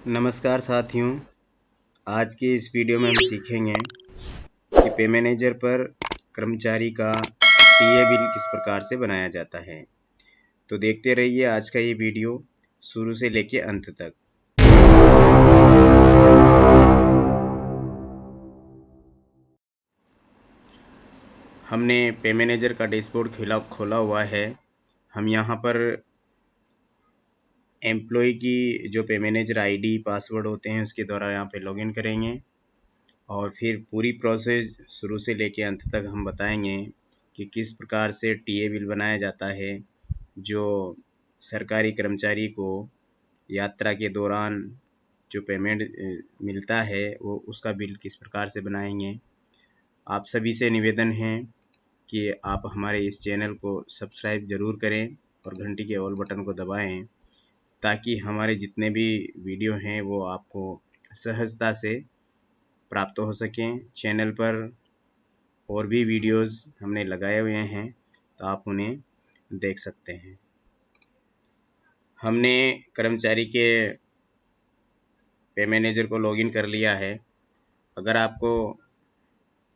नमस्कार साथियों। आज के इस वीडियो में हम सीखेंगे कि पे मैनेजर पर कर्मचारी का टीए बिल किस प्रकार से बनाया जाता है। तो देखते रहिए आज का ये वीडियो शुरू से लेके अंत तक। हमने पे मैनेजर का डैशबोर्ड खोला हुआ है। हम यहाँ पर एम्प्लॉय की जो पे मैनेजर आईडी पासवर्ड होते हैं उसके द्वारा यहाँ पे लॉगिन करेंगे और फिर पूरी प्रोसेस शुरू से लेके अंत तक हम बताएंगे कि किस प्रकार से टीए बिल बनाया जाता है। जो सरकारी कर्मचारी को यात्रा के दौरान जो पेमेंट मिलता है वो उसका बिल किस प्रकार से बनाएंगे। आप सभी से निवेदन है कि आप हमारे इस चैनल को सब्सक्राइब ज़रूर करें और घंटी के ऑल बटन को दबाएं ताकि हमारे जितने भी वीडियो हैं वो आपको सहजता से प्राप्त हो सकें। चैनल पर और भी वीडियोस हमने लगाए हुए हैं तो आप उन्हें देख सकते हैं। हमने कर्मचारी के पे मैनेजर को लॉगिन कर लिया है। अगर आपको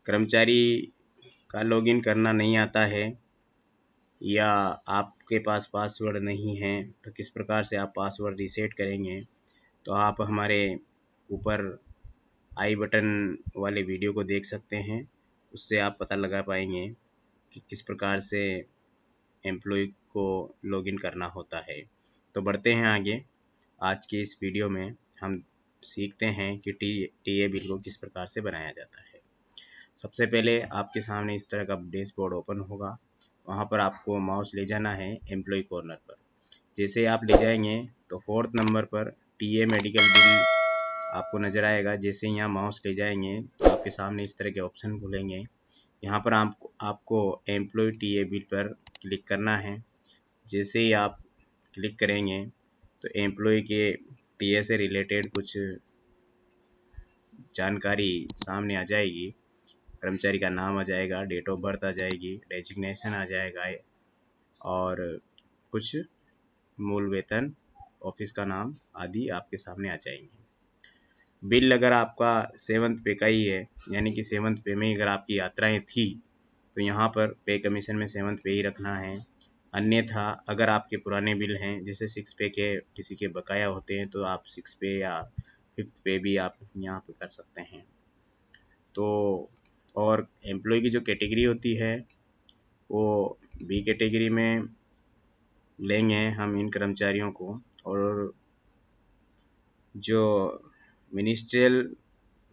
कर्मचारी का लॉगिन करना नहीं आता है या आपके पास पासवर्ड नहीं है तो किस प्रकार से आप पासवर्ड रीसेट करेंगे, तो आप हमारे ऊपर आई बटन वाले वीडियो को देख सकते हैं। उससे आप पता लगा पाएंगे कि किस प्रकार से एम्प्लॉय को लॉगिन करना होता है। तो बढ़ते हैं आगे। आज के इस वीडियो में हम सीखते हैं कि टीए बिल को किस प्रकार से बनाया जाता है। सबसे पहले आपके सामने इस तरह का डैशबोर्ड ओपन होगा। वहाँ पर आपको माउस ले जाना है एम्प्लॉय कॉर्नर पर। जैसे आप ले जाएंगे तो 4th नंबर पर टीए मेडिकल बिल आपको नज़र आएगा। जैसे यहाँ माउस ले जाएंगे तो आपके सामने इस तरह के ऑप्शन खुलेंगे। यहाँ पर आपको एम्प्लॉय टीए बिल पर क्लिक करना है। जैसे ही आप क्लिक करेंगे तो एम्प्लॉय के टीए से रिलेटेड कुछ जानकारी सामने आ जाएगी। कर्मचारी का नाम आ जाएगा, डेट ऑफ बर्थ आ जाएगी, डेजिग्नेशन आ जाएगा और कुछ मूल वेतन, ऑफिस का नाम आदि आपके सामने आ जाएंगे। बिल अगर आपका 7th पे का ही है, यानी कि 7th पे में अगर आपकी यात्राएं थी तो यहाँ पर पे कमीशन में 7th पे ही रखना है। अन्यथा अगर आपके पुराने बिल हैं, जैसे 6 पे के किसी के बकाया होते हैं, तो आप 6 पे या 5th पे भी आप यहाँ पे कर सकते हैं। तो और एम्प्लॉय की जो कैटेगरी होती है वो बी कैटेगरी में लेंगे हम इन कर्मचारियों को, और जो मिनिस्ट्रियल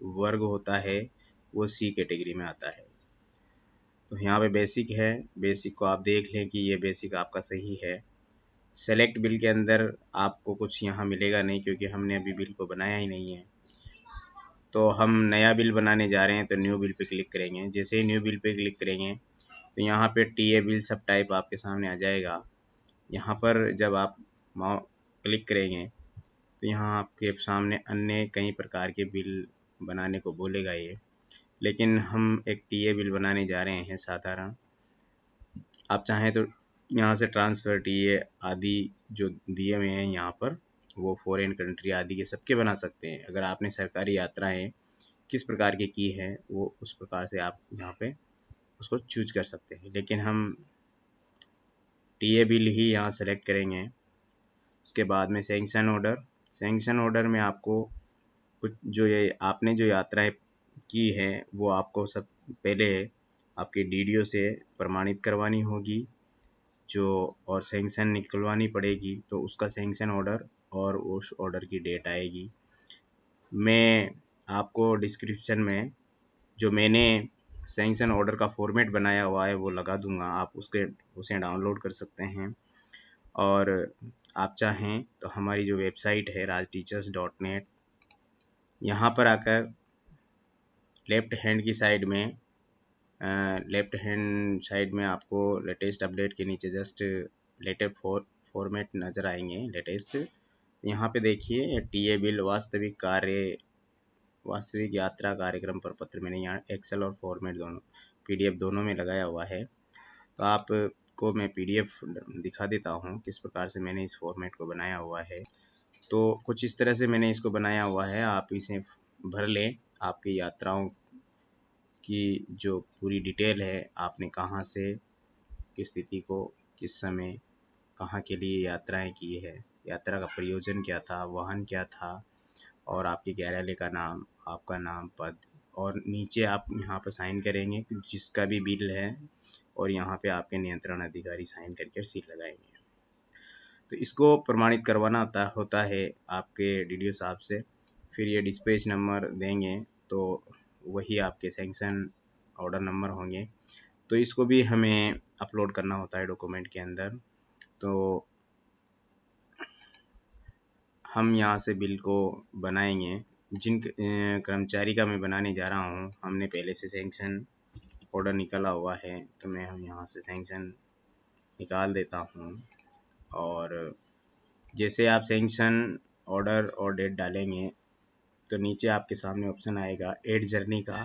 वर्ग होता है वो सी कैटेगरी में आता है। तो यहाँ पे बेसिक है, बेसिक को आप देख लें कि ये बेसिक आपका सही है। सेलेक्ट बिल के अंदर आपको कुछ यहाँ मिलेगा नहीं क्योंकि हमने अभी बिल को बनाया ही नहीं है। तो हम नया बिल बनाने जा रहे हैं तो न्यू बिल पे क्लिक करेंगे। जैसे ही न्यू बिल पे क्लिक करेंगे तो यहाँ पे टीए बिल सब टाइप आपके सामने आ जाएगा। यहाँ पर जब आप क्लिक करेंगे तो यहाँ आपके सामने अन्य कई प्रकार के बिल बनाने को बोलेगा ये, लेकिन हम एक टीए बिल बनाने जा रहे हैं साधारण। आप चाहें तो यहाँ से ट्रांसफ़र टीए आदि जो दिए हुए हैं यहाँ पर वो फॉरेन कंट्री आदि के सबके बना सकते हैं। अगर आपने सरकारी यात्राएं किस प्रकार की हैं वो उस प्रकार से आप यहाँ पे उसको चूज कर सकते हैं, लेकिन हम टीए बिल ही यहाँ सेलेक्ट करेंगे। उसके बाद में सैंक्शन ऑर्डर में आपको कुछ जो ये आपने जो यात्राएं की हैं वो आपको सब पहले आपके डीडीओ से प्रमाणित करवानी होगी जो, और सैंक्शन निकलवानी पड़ेगी। तो उसका सैंक्शन ऑर्डर और उस ऑर्डर की डेट आएगी। मैं आपको डिस्क्रिप्शन में जो मैंने सैंक्शन ऑर्डर का फॉर्मेट बनाया हुआ है वो लगा दूंगा, आप उसे डाउनलोड कर सकते हैं। और आप चाहें तो हमारी जो वेबसाइट है rajteachers.net, यहाँ पर आकर लेफ्ट हैंड साइड में आपको लेटेस्ट अपडेट के नीचे जस्ट लेटेस्ट फॉर्मेट नज़र आएंगे लेटेस्ट। यहाँ पे देखिए टीए बिल वास्तविक यात्रा कार्यक्रम प्रपत्र मैंने यहाँ एक्सेल और फॉर्मेट दोनों पीडीएफ दोनों में लगाया हुआ है। तो आपको मैं पीडीएफ दिखा देता हूँ किस प्रकार से मैंने इस फॉर्मेट को बनाया हुआ है। तो कुछ इस तरह से मैंने इसको बनाया हुआ है, आप इसे भर लें। आपकी यात्राओं की जो पूरी डिटेल है, आपने कहाँ से किस तिथि को किस समय कहाँ के लिए यात्राएं की है, यात्रा का प्रयोजन क्या था, वाहन क्या था, और आपके कार्यालय का नाम, आपका नाम, पद, और नीचे आप यहाँ पर साइन करेंगे कि जिसका भी बिल है, और यहाँ पे आपके नियंत्रण अधिकारी साइन करके सील लगाएंगे। तो इसको प्रमाणित करवाना होता है आपके डीडीओ साहब से। फिर ये डिस्पैच नंबर देंगे, तो वही आपके सैंक्शन ऑर्डर नंबर होंगे। तो इसको भी हमें अपलोड करना होता है डॉक्यूमेंट के अंदर। तो हम यहाँ से बिल को बनाएंगे। जिन कर्मचारी का मैं बनाने जा रहा हूँ, हमने पहले से सैंक्शन ऑर्डर निकाला हुआ है, तो मैं हम यहाँ से सैंक्शन निकाल देता हूँ। और जैसे आप सैंक्शन ऑर्डर और डेट डालेंगे, तो नीचे आपके सामने ऑप्शन आएगा ऐड जर्नी का।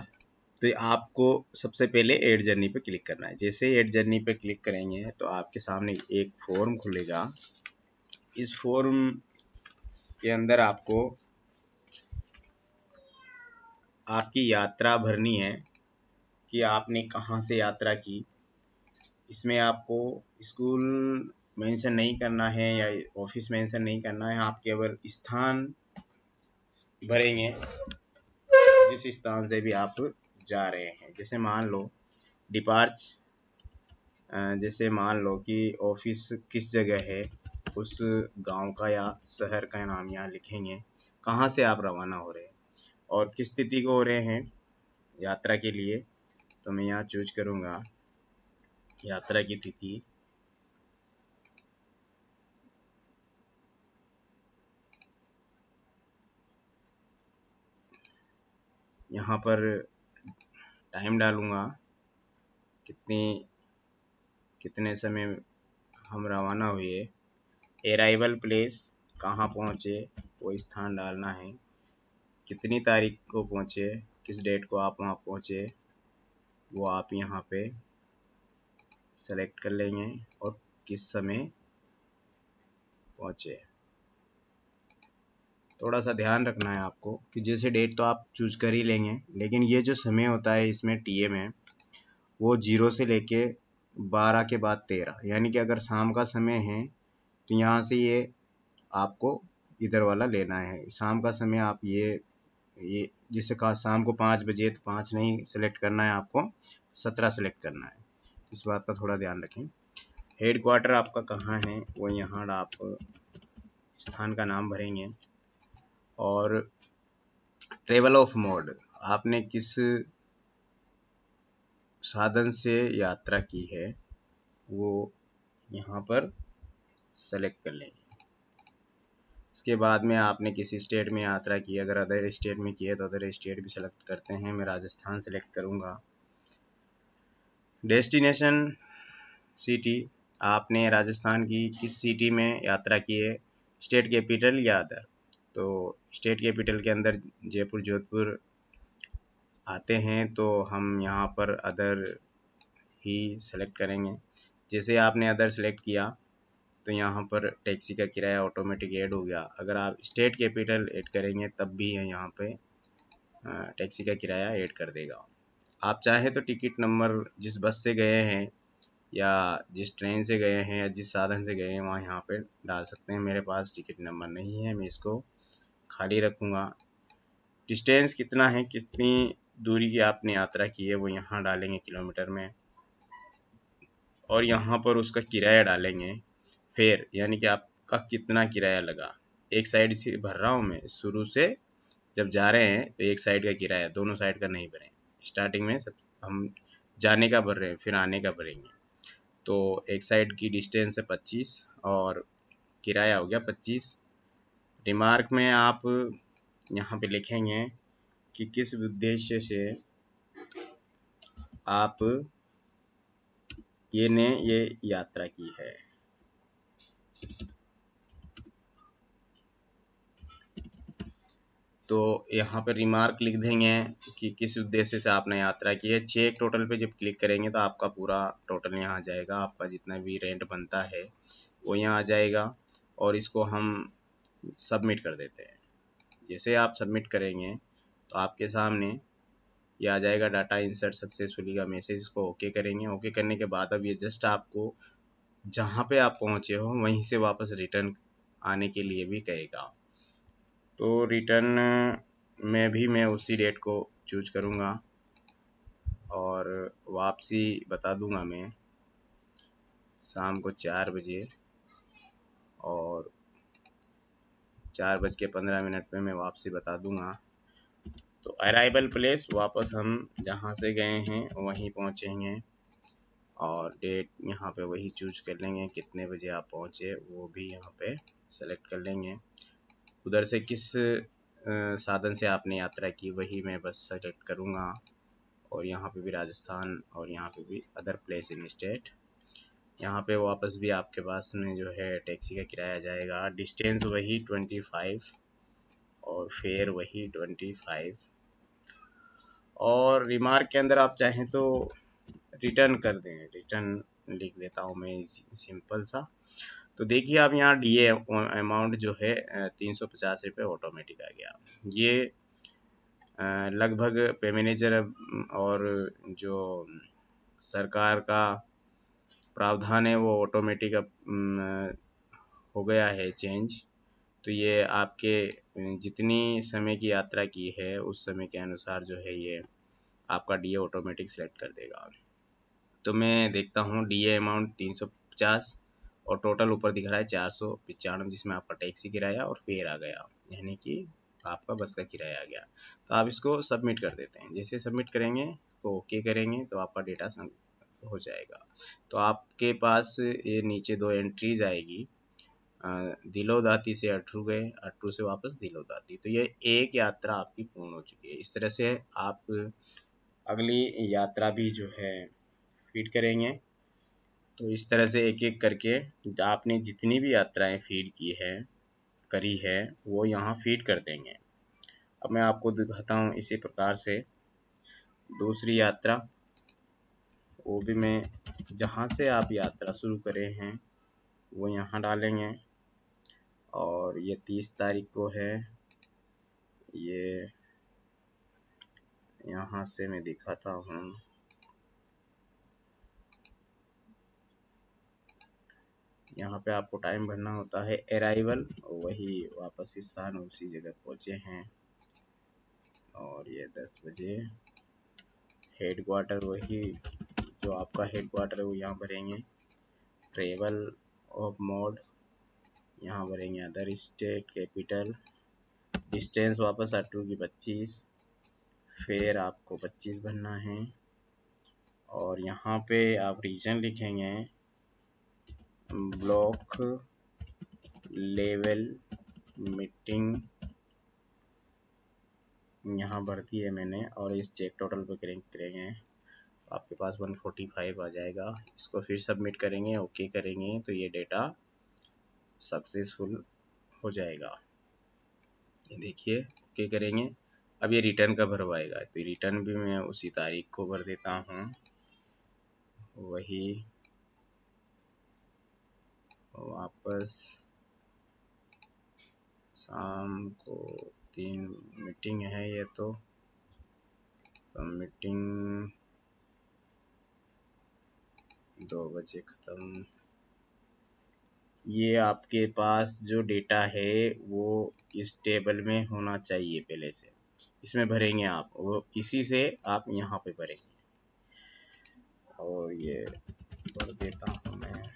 तो आपको सबसे पहले ऐड जर्नी पे क्लिक करना है। जैसे ऐड जर्नी पे क्लिक करेंगे, तो आपके सामने एक फॉर्म खुलेगा। इस फॉर्म के अंदर आपको आपकी यात्रा भरनी है कि आपने कहाँ से यात्रा की। इसमें आपको स्कूल मेंशन नहीं करना है या ऑफिस मेंशन नहीं करना है, आप केवल स्थान भरेंगे जिस स्थान से भी आप जा रहे हैं। जैसे मान लो डिपार्च, जैसे मान लो कि ऑफिस किस जगह है, उस गांव का या शहर का नाम यहाँ लिखेंगे, कहाँ से आप रवाना हो रहे हैं और किस तिथि को हो रहे हैं यात्रा के लिए। तो मैं यहाँ चूज करूँगा यात्रा की तिथि। यहाँ पर टाइम डालूँगा, कितने समय हम रवाना हुए। अराइवल प्लेस, कहाँ पहुँचे वो स्थान डालना है। कितनी तारीख को पहुँचे, किस डेट को आप वहाँ पहुँचे, वो आप यहाँ पे सेलेक्ट कर लेंगे, और किस समय पहुँचे। थोड़ा सा ध्यान रखना है आपको कि जैसे डेट तो आप चूज कर ही लेंगे, लेकिन ये जो समय होता है इसमें टीएम है, वो 0 से लेके 12 के बाद 13, यानी कि अगर शाम का समय है तो यहाँ से ये आपको इधर वाला लेना है। शाम का समय आप ये जिससे कहा शाम को 5 बजे, तो 5 नहीं सेलेक्ट करना है आपको, 17 सेलेक्ट करना है। इस बात का थोड़ा ध्यान रखें। हेड क्वार्टर आपका कहाँ है, वो यहाँ आप स्थान का नाम भरेंगे। और ट्रेवल ऑफ मोड, आपने किस साधन से यात्रा की है वो यहाँ पर सेलेक्ट कर लेंगे। इसके बाद में आपने किसी स्टेट में यात्रा की, अगर अदर स्टेट में की है तो अदर स्टेट भी सेलेक्ट करते हैं। मैं राजस्थान सेलेक्ट करूँगा। डेस्टिनेशन सिटी, आपने राजस्थान की किस सिटी में यात्रा की है, स्टेट कैपिटल या अदर। तो स्टेट कैपिटल के अंदर जयपुर, जोधपुर आते हैं, तो हम यहाँ पर अदर ही सेलेक्ट करेंगे। जैसे आपने अदर सेलेक्ट किया, तो यहाँ पर टैक्सी का किराया ऑटोमेटिक ऐड हो गया। अगर आप स्टेट कैपिटल ऐड करेंगे तब भी यहाँ पे टैक्सी का किराया ऐड कर देगा। आप चाहे तो टिकट नंबर जिस बस से गए हैं या जिस ट्रेन से गए हैं या जिस साधन से गए हैं वहाँ यहाँ पे डाल सकते हैं। मेरे पास टिकट नंबर नहीं है, मैं इसको खाली रखूँगा। डिस्टेंस कितना है, कितनी दूरी की आपने यात्रा की है, वो यहाँ डालेंगे किलोमीटर में, और यहाँ पर उसका किराया डालेंगे फेयर, यानी कि आपका कितना किराया लगा। एक साइड से भर रहा हूँ मैं, शुरू से जब जा रहे हैं तो एक साइड का किराया, दोनों साइड का नहीं भरें। स्टार्टिंग में सब हम जाने का भर रहे हैं, फिर आने का भरेंगे। तो एक साइड की डिस्टेंस है 25 और किराया हो गया 25। रिमार्क में आप यहाँ पे लिखेंगे कि किस उद्देश्य से आप ये यात्रा की है। तो यहाँ पर रिमार्क लिख देंगे कि किस उद्देश्य से आपने यात्रा की है। चेक टोटल पे जब क्लिक करेंगे तो आपका पूरा टोटल यहाँ आ जाएगा, आपका जितना भी रेंट बनता है वो यहाँ आ जाएगा। और इसको हम सबमिट कर देते हैं। जैसे आप सबमिट करेंगे तो आपके सामने ये आ जाएगा डाटा इंसर्ट सक्सेसफुली का मैसेज। इसको ओके करेंगे। ओके करने के बाद अब ये जस्ट आपको जहाँ पे आप पहुँचे हो वहीं से वापस रिटर्न आने के लिए भी कहेगा। तो रिटर्न में भी मैं उसी डेट को चूज करूँगा और वापसी बता दूंगा मैं शाम को 4 बजे और 4:15 पे मैं वापसी बता दूंगा। तो अराइवल प्लेस वापस हम जहाँ से गए हैं वहीं पहुँचेंगे और डेट यहाँ पे वही चूज कर लेंगे। कितने बजे आप पहुँचे वो भी यहाँ पे सेलेक्ट कर लेंगे। उधर से किस साधन से आपने यात्रा की वही मैं बस सेलेक्ट करूँगा और यहाँ पे भी राजस्थान और यहाँ पे भी अदर प्लेस इन स्टेट। यहाँ पे वापस भी आपके पास में जो है टैक्सी का किराया जाएगा। डिस्टेंस वही 25 और फेयर वही 25 और रिमार्क के अंदर आप चाहें तो रिटर्न कर दें। रिटर्न लिख देता हूँ मैं सिंपल सा। तो देखिए आप यहाँ डीए अमाउंट जो है 350 रुपये ऑटोमेटिक आ गया। ये लगभग पे मैनेजर और जो सरकार का प्रावधान है वो ऑटोमेटिक अब हो गया है चेंज। तो ये आपके जितनी समय की यात्रा की है उस समय के अनुसार जो है ये आपका डीए ऑटोमेटिक सेलेक्ट कर देगा। तो मैं देखता हूँ डीए अमाउंट 350 और टोटल ऊपर दिख रहा है 495, जिसमें आपका टैक्सी किराया और फेयर आ गया, यानी कि आपका बस का किराया आ गया। तो आप इसको सबमिट कर देते हैं। जैसे सबमिट करेंगे तो ओके करेंगे तो आपका डेटा हो जाएगा। तो आपके पास ये नीचे 2 एंट्रीज आएगी। दिलोदाती से अटरू गए, अटरू से वापस दिलोदाती। तो ये एक यात्रा आपकी पूर्ण हो चुकी है। इस तरह से आप अगली यात्रा भी जो है फीड करेंगे। तो इस तरह से एक एक करके आपने जितनी भी यात्राएं फीड की है करी है वो यहाँ फीड कर देंगे। अब मैं आपको दिखाता हूँ इसी प्रकार से दूसरी यात्रा। वो भी मैं जहाँ से आप यात्रा शुरू करे हैं वो यहाँ डालेंगे और ये 30 तारीख को है। ये यहाँ से मैं दिखाता हूँ। यहाँ पे आपको टाइम भरना होता है अराइवल, वही वापस स्थान उसी जगह पहुँचे हैं और ये 10 बजे। हेड क्वार्टर वही जो आपका हेड क्वार्टर है वो यहाँ भरेंगे। ट्रेवल ऑफ मोड यहाँ भरेंगे अदर स्टेट कैपिटल। डिस्टेंस वापस अटरू की 25, फेयर आपको 25 भरना है और यहाँ पे आप रीजन लिखेंगे ब्लॉक लेवल मीटिंग, यहाँ भर दी है मैंने और इस चेक टोटल पे करेंगे आपके पास 145 आ जाएगा। इसको फिर सबमिट करेंगे, ओके करेंगे तो ये डेटा सक्सेसफुल हो जाएगा। ये देखिए ओके करेंगे। अब ये रिटर्न का भरवाएगा तो रिटर्न भी मैं उसी तारीख को भर देता हूँ। वही वापस शाम को 3 मीटिंग है ये तो मीटिंग 2 बजे ख़त्म। ये आपके पास जो डेटा है वो इस टेबल में होना चाहिए पहले से, इसमें भरेंगे आप, वो इसी से आप यहाँ पे भरेंगे और ये भर देता हूँ मैं।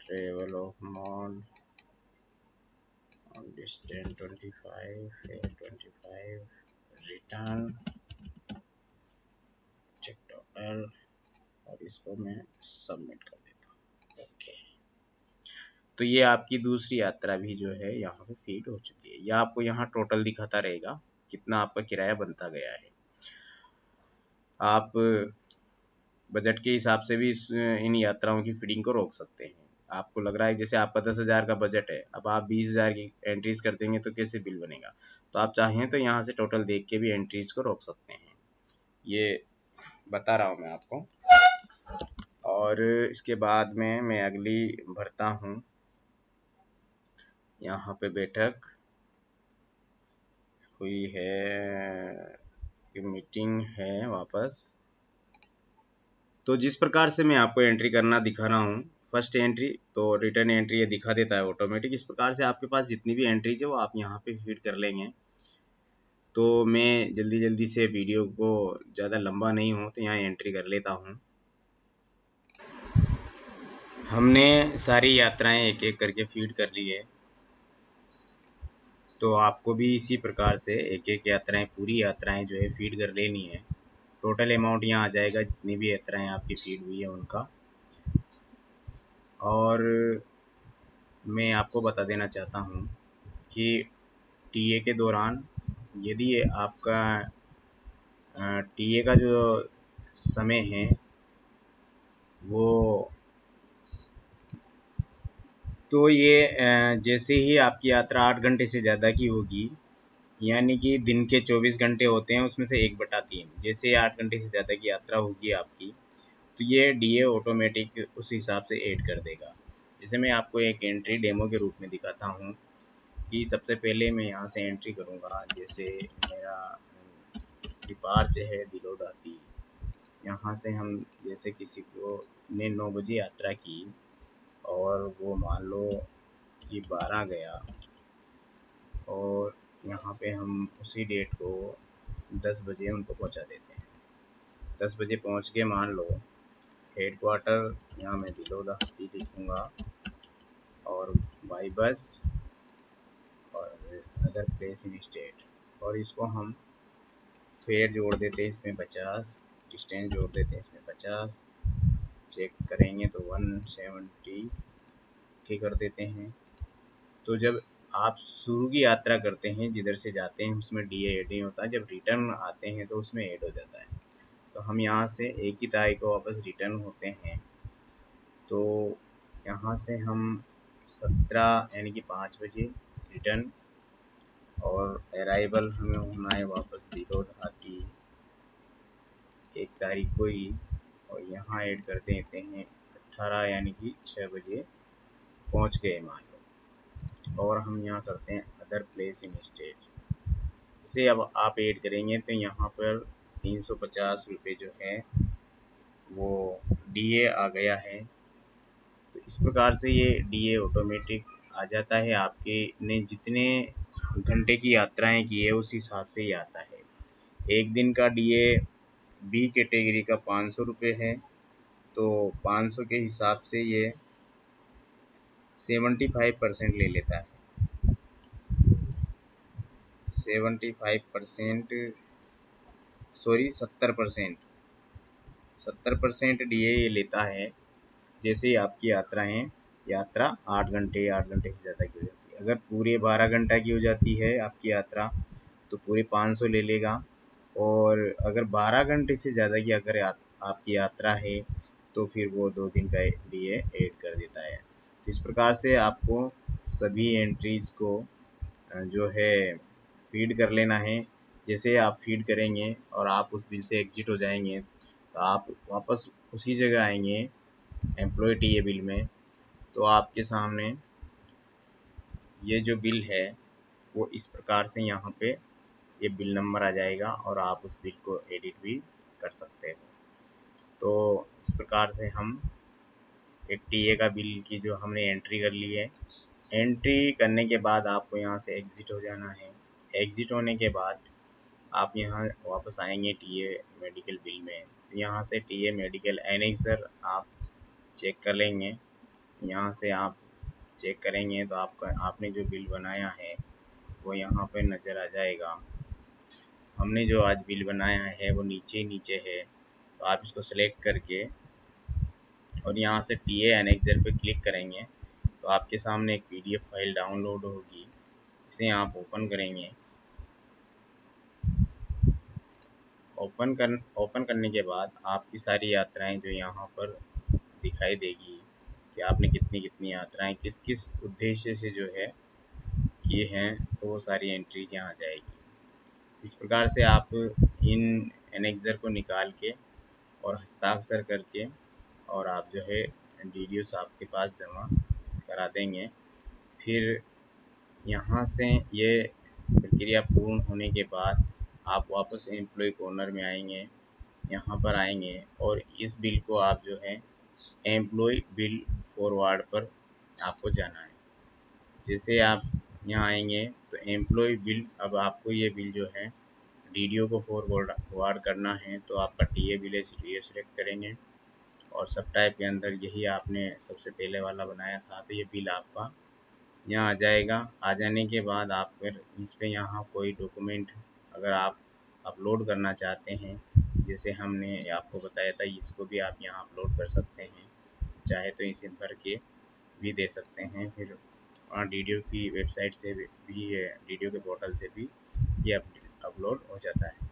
Travel of small distance 25 fare 25 return check total और इसको मैं सबमिट कर देता हूँ। ओके, तो ये आपकी दूसरी यात्रा भी जो है यहाँ पे फीड हो चुकी है। यह आपको यहाँ टोटल दिखाता रहेगा कितना आपका किराया बनता गया है। आप बजट के हिसाब से भी इन यात्राओं की फीडिंग को रोक सकते हैं। आपको लग रहा है जैसे आपका 10,000 का बजट है, अब आप 20,000 की एंट्रीज कर देंगे तो कैसे बिल बनेगा। तो आप चाहें तो यहाँ से टोटल देख के भी एंट्रीज को रोक सकते हैं। ये बता रहा हूँ मैं आपको। और इसके बाद में मैं अगली भरता हूँ। यहाँ पे बैठक हुई है कि मीटिंग है वापस। तो जिस प्रकार से मैं आपको एंट्री करना दिखा रहा हूँ, फर्स्ट एंट्री तो रिटर्न एंट्री ये दिखा देता है ऑटोमेटिक। इस प्रकार से आपके पास जितनी भी एंट्रीज है वो आप यहाँ पे फीड कर लेंगे। तो मैं जल्दी जल्दी से वीडियो को ज़्यादा लंबा नहीं हो तो यहाँ एंट्री कर लेता हूँ। हमने सारी यात्राएं एक एक करके फीड कर ली है, तो आपको भी इसी प्रकार से एक एक यात्राएं, पूरी यात्राएं जो है फीड कर लेनी है। टोटल अमाउंट यहाँ आ जाएगा जितनी भी यात्राएं आपकी फीड हुई है उनका। और मैं आपको बता देना चाहता हूँ कि टीए के दौरान यदि आपका टीए का जो समय है वो, तो ये जैसे ही आपकी यात्रा 8 घंटे से ज़्यादा की होगी, यानी कि दिन के 24 घंटे होते हैं उसमें से 1/3, जैसे 8 घंटे से ज़्यादा की यात्रा होगी आपकी, तो ये डीए ऑटोमेटिक उस हिसाब से ऐड कर देगा। जैसे मैं आपको एक एंट्री डेमो के रूप में दिखाता हूँ कि सबसे पहले मैं यहाँ से एंट्री करूँगा। जैसे मेरा डिपार्च है दिलोदाती, यहाँ से हम जैसे किसी को ने 9 बजे यात्रा की और वो मान लो कि 12 गया, और यहाँ पे हम उसी डेट को 10 बजे उनको पहुँचा देते हैं। 10 बजे पहुँच के मान लो हेड क्वार्टर, यहाँ मैं दिलोदाती लिखूँगा और बाई बस और अदर प्लेस इन स्टेट, और इसको हम फेयर जोड़ देते हैं इसमें 50, डिस्टेंस जोड़ देते हैं इसमें 50, चेक करेंगे तो 170 के कर देते हैं। तो जब आप शुरू की यात्रा करते हैं जिधर से जाते हैं उसमें डीए ऐड नहीं होता, जब रिटर्न आते हैं तो उसमें ऐड हो जाता है। तो हम यहाँ से 1 ही तारीख को वापस रिटर्न होते हैं, तो यहाँ से हम 17 यानी कि 5 बजे रिटर्न, और अराइवल हमें होना है वापस दिलोदहाती 1 तारीख को ही, और यहाँ ऐड कर देते हैं 18 यानी कि 6 बजे पहुँच गए मान लो, और हम यहाँ करते हैं अदर प्लेस इन स्टेट। जैसे अब आप ऐड करेंगे तो यहाँ पर 350 रुपये जो है वो डीए आ गया है। तो इस प्रकार से ये डीए ऑटोमेटिक आ जाता है। आपके ने जितने घंटे की यात्राएं की है उस हिसाब से ही आता है। एक दिन का डीए बी कैटेगरी का 500 रुपये है, तो 500 के हिसाब से ये 75% ले लेता है। 75%, सॉरी 70%, 70% डीए ये लेता है। जैसे ही आपकी यात्रा 8 घंटे से ज़्यादा की हो जाती है। अगर पूरे 12 घंटा की हो जाती है आपकी यात्रा तो पूरे 500 ले लेगा, और अगर 12 घंटे से ज़्यादा की अगर आपकी यात्रा है तो फिर वो 2 दिन का डीए ऐड कर देता है। तो इस प्रकार से आपको सभी एंट्रीज को जो है फीड कर लेना है। जैसे आप फीड करेंगे और आप उस बिल से एग्जिट हो जाएंगे तो आप वापस उसी जगह आएंगे एम्प्लॉय टीए बिल में, तो आपके सामने ये जो बिल है वो इस प्रकार से यहाँ पे ये बिल नंबर आ जाएगा और आप उस बिल को एडिट भी कर सकते हो। तो इस प्रकार से हम एक टीए का बिल की जो हमने एंट्री कर ली है। एंट्री करने के बाद आपको यहाँ से एग्ज़िट हो जाना है। एग्ज़िट होने के बाद आप यहाँ वापस आएंगे टीए मेडिकल बिल में। यहाँ से टीए मेडिकल एनेक्सर आप चेक कर लेंगे। यहाँ से आप चेक करेंगे तो आपका आपने जो बिल बनाया है वो यहाँ पे नज़र आ जाएगा। हमने जो आज बिल बनाया है वो नीचे नीचे है, तो आप इसको सेलेक्ट करके और यहाँ से टीए एनेक्सर पे क्लिक करेंगे तो आपके सामने एक पीडीएफ फाइल डाउनलोड होगी। इसे आप ओपन करेंगे। ओपन करने के बाद आपकी सारी यात्राएं जो यहाँ पर दिखाई देगी कि आपने कितनी कितनी यात्राएं किस किस उद्देश्य से जो है किए हैं, तो वो सारी एंट्रीज यहाँ आ जाएगी। इस प्रकार से आप इन एनेक्सर को निकाल के और हस्ताक्षर करके और आप जो है DDoS आपके पास जमा करा देंगे। फिर यहाँ से ये प्रक्रिया पूर्ण होने के बाद आप वापस एम्प्लॉय कॉर्नर में आएंगे, यहाँ पर आएंगे और इस बिल को आप जो है एम्प्लॉय बिल फॉरवर्ड पर आपको जाना है। जैसे आप यहाँ आएंगे तो एम्प्लॉय बिल, अब आपको ये बिल जो है DDO को फॉरवर्ड करना है, तो आपका TA बिल ये सिलेक्ट करेंगे और सब टाइप के अंदर यही आपने सबसे पहले वाला बनाया था, तो ये बिल आपका यहाँ आ जाएगा। आ जाने के बाद आप फिर इस पर यहाँ कोई डॉक्यूमेंट अगर आप अपलोड करना चाहते हैं, जैसे हमने आपको बताया था, इसको भी आप यहाँ अपलोड कर सकते हैं, चाहे तो इसे भर के भी दे सकते हैं। फिर DDO की वेबसाइट से भी DDO के पोर्टल से भी ये अपलोड हो जाता है।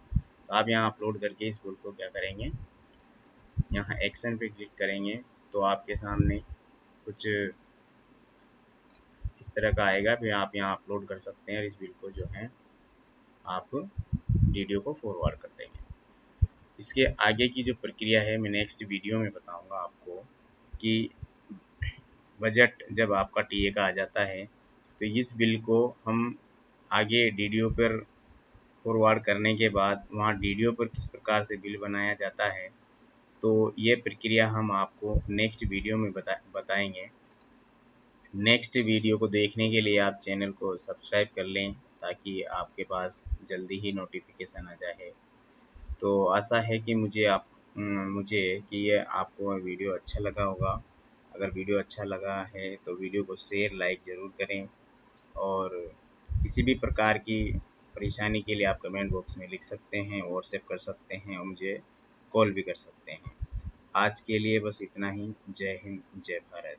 तो आप यहाँ अपलोड करके इस बिल को क्या करेंगे, यहाँ एक्शन पे क्लिक करेंगे तो आपके सामने कुछ इस तरह का आएगा। फिर आप यहाँ अपलोड कर सकते हैं और इस बिल को जो है आप DDO को फॉरवर्ड कर देंगे। इसके आगे की जो प्रक्रिया है मैं नेक्स्ट वीडियो में बताऊंगा आपको कि बजट जब आपका TA का आ जाता है तो इस बिल को हम आगे DDO पर फॉरवर्ड करने के बाद वहाँ DDO पर किस प्रकार से बिल बनाया जाता है, तो ये प्रक्रिया हम आपको नेक्स्ट वीडियो में बताएंगे। नेक्स्ट वीडियो को देखने के लिए आप चैनल को सब्सक्राइब कर लें ताकि आपके पास जल्दी ही नोटिफिकेशन आ जाए। तो आशा है कि मुझे कि ये आपको वीडियो अच्छा लगा होगा। अगर वीडियो अच्छा लगा है तो वीडियो को शेयर लाइक ज़रूर करें और किसी भी प्रकार की परेशानी के लिए आप कमेंट बॉक्स में लिख सकते हैं, व्हाट्सएप कर सकते हैं और मुझे कॉल भी कर सकते हैं। आज के लिए बस इतना ही। जय हिंद, जय भारत।